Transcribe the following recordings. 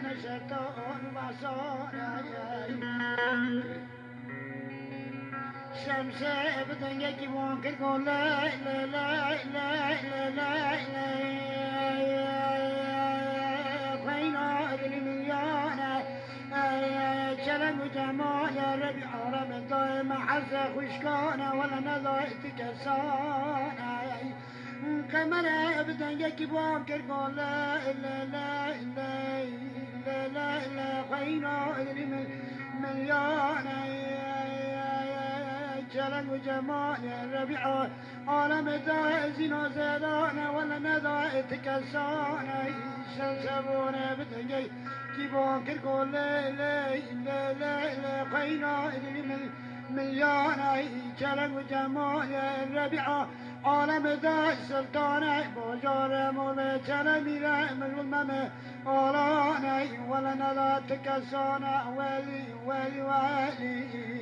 نشتان بصاري شمس بدن يجي ممكن تقول لا لا لا لا لا لا لا فينا المليانة كلام وجمال يا ربي عرب دائما حزة خشكانة ولا نضايت كسانة كمل بدن يجي ممكن تقول لا لا لا لا لا لا لا فينا المليانة جلال وجمال يا ربيع عالم دايزين وزيدانا ولا نداء تكسانا شمسبونا بدنجي كيبون كركول لي لي لي لي لي قينا إذن مليانا جلال وجمال يا ربيع عالم داي سلطانا بوجار مولي جلمينا من الممي عالانا ولا نداء تكسانا ولي ولي ولي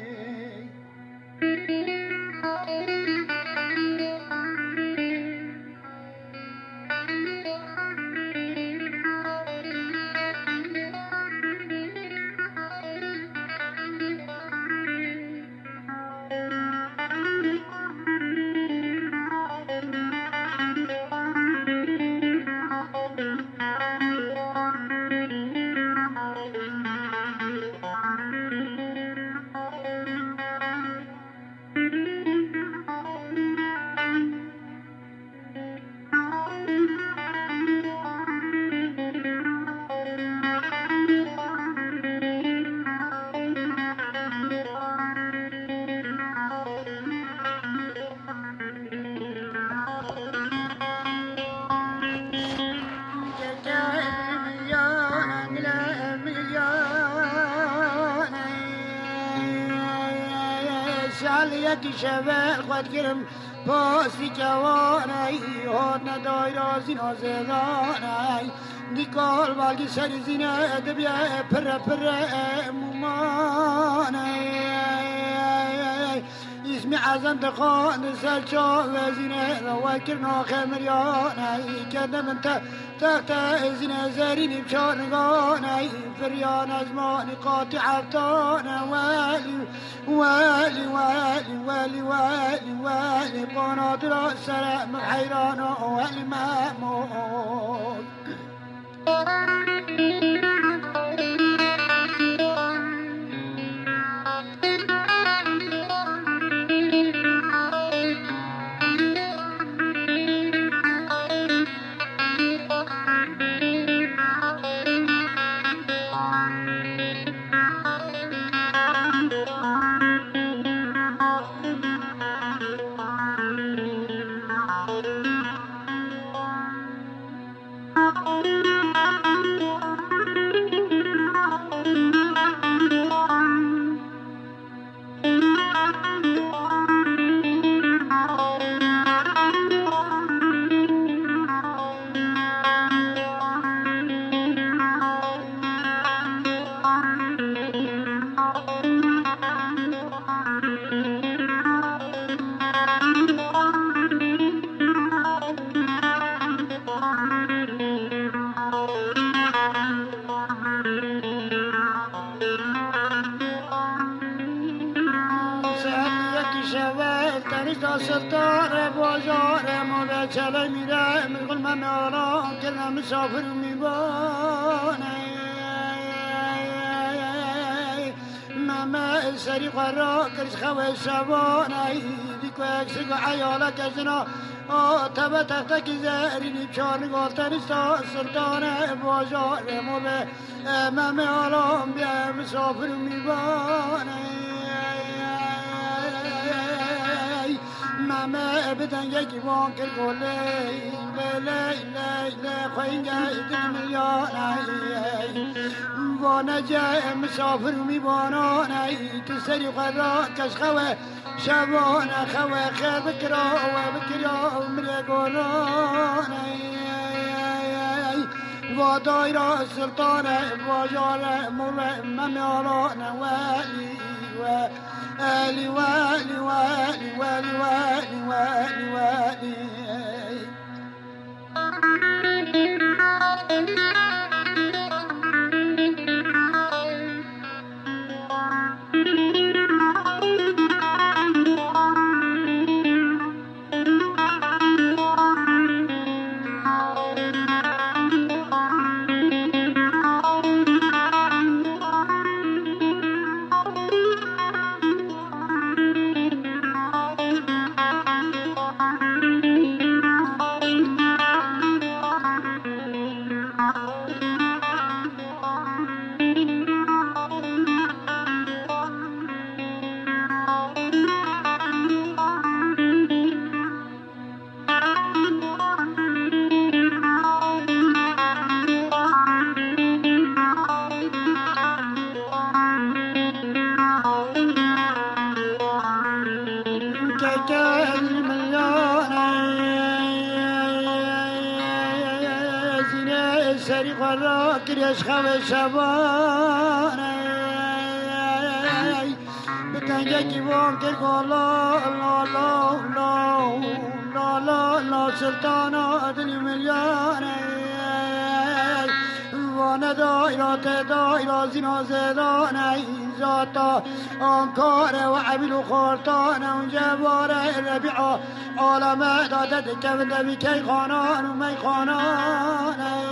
يدي شبال خود گرم پاسی جوانای هون دایرا زینا زدانای دیکال بالگی سر زینه دبیه پر پر ممانای اسم عزم دخان سلچا وزینه روا کرنا خمریانای کدم انت تحت زینه زرینی بچارگانای فریان ازمانی قاطع عفتانه والي والي والي والي والي قناطر السلام حيران والي مامون سلطان بازار مولا چله میره میگل من آرام کردم مسافر میبانه ماما سری قرار کرد خواه شبانه دیکو اکسیگو عیالا کسنا تبا تفتک زهرینی چارنگال تنستا سلطان بازار مولا من آرام بیا مسافر میبانه ماما بدن یکی وان کر گله لی لی لی خوینگه ایدن میانه وانا جای مسافر میبانانه تسری قرار کش خواه شبانه خواه خیر بکرا و بکرا مره گرانه و دایره سلطانه و جاله موله ممیارانه ولی و والي والي والي والي والي والي والي كان مليون زينة سريق الراكر يشخب الشبان بتنجي بونكر قولو لا لا لا لا لا لا سلطانات المليون وانا دائرة زنا زدان ذاتا انكار وعبل خورتان ونجبار الربيع عالم دادت كبد بكي خانان ومي خانان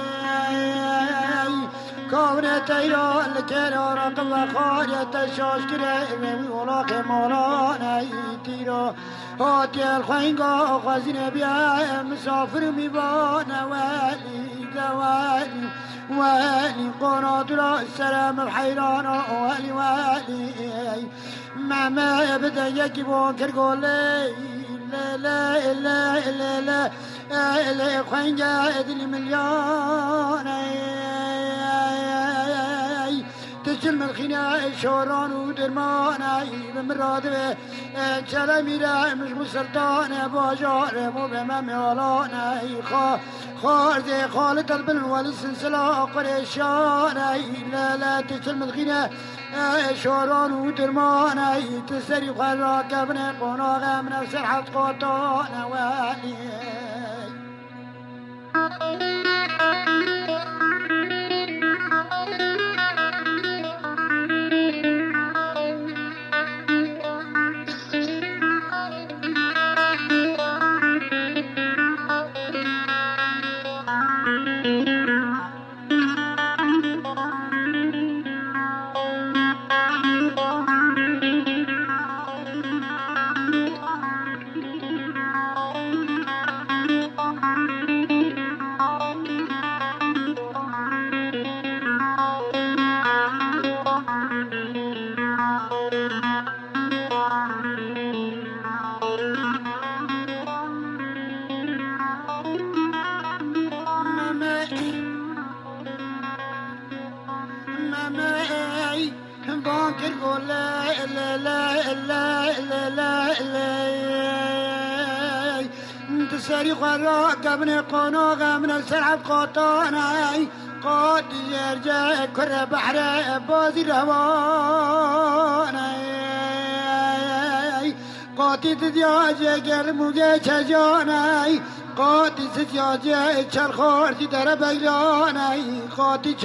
كامرة تيرا لكرا رقم خارية الشاشكرة ولاق مولانا تيرا هاتي الخينقا خزين بيا مسافر مبانا والي دوالي والي قناطر السلام الحيران والي والي مهما يبدا يجيبون كرقولي لا لا لا لا لا لا خينقا ادني مليون تسلم الخناء شوران ودرمان بمراد شلمي مش مسلطان باجار مو بمميولان خالد خالد البن والسلسلة قريشان لا لا تسلم الخناء شوران ودرمان تسري خراك ابن قناغ من السرحة قطان والي سري خراك ابن قناغ من السرعب قطاناي قد يرجع كر بحر بازي رواناي قاتي تدياج قرموجة چجاناي قاتي تدياج چرخارتي در بگلاناي قاتي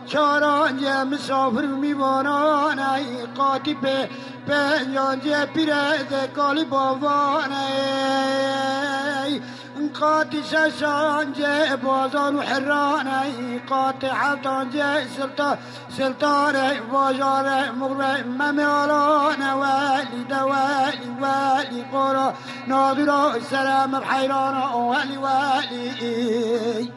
چارانج مسافر میواناي قاتي پنجانج پیرد کالی باواناي قاتي ششانج بازار وحراناي قاتي حفتانج سلطان باجار مغرب مميالانا والي دوالي والي قرى ناظرة السلام بحيرانا والي والي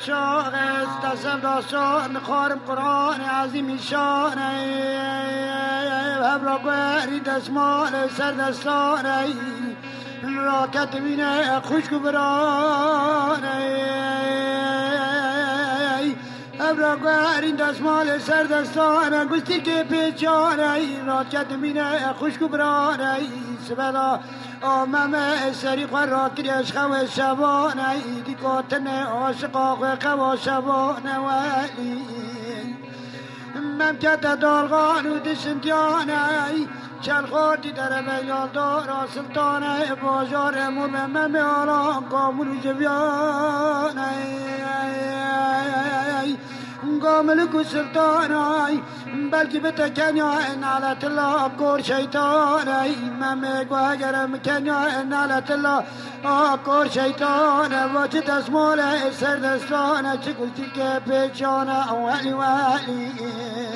شاغز دستم داستان خارم قرآن عظیم شان هبرا گوری دستمال سر دستان راکت بینه خوشگو بران هبرا گوری دستمال سر دستان گستی که پیچان راکت بینه خوشگو بران سبدا آمم سری خور را کریش خواه شبان ایدی کاتن عاشقا خواه شبان ولی ممکت دالغان و دشنتیانه چل خوردی در بیال دارا سلطانه بازار مبمم آرام کامل و جویانه قاملك سلطاني بلكي بتكنيا نالت الله كور شيطاني مامك واجرم كنيا نالت الله كور شيطاني وجد اسموله سردستانه چكل تلك بيشانه والي والي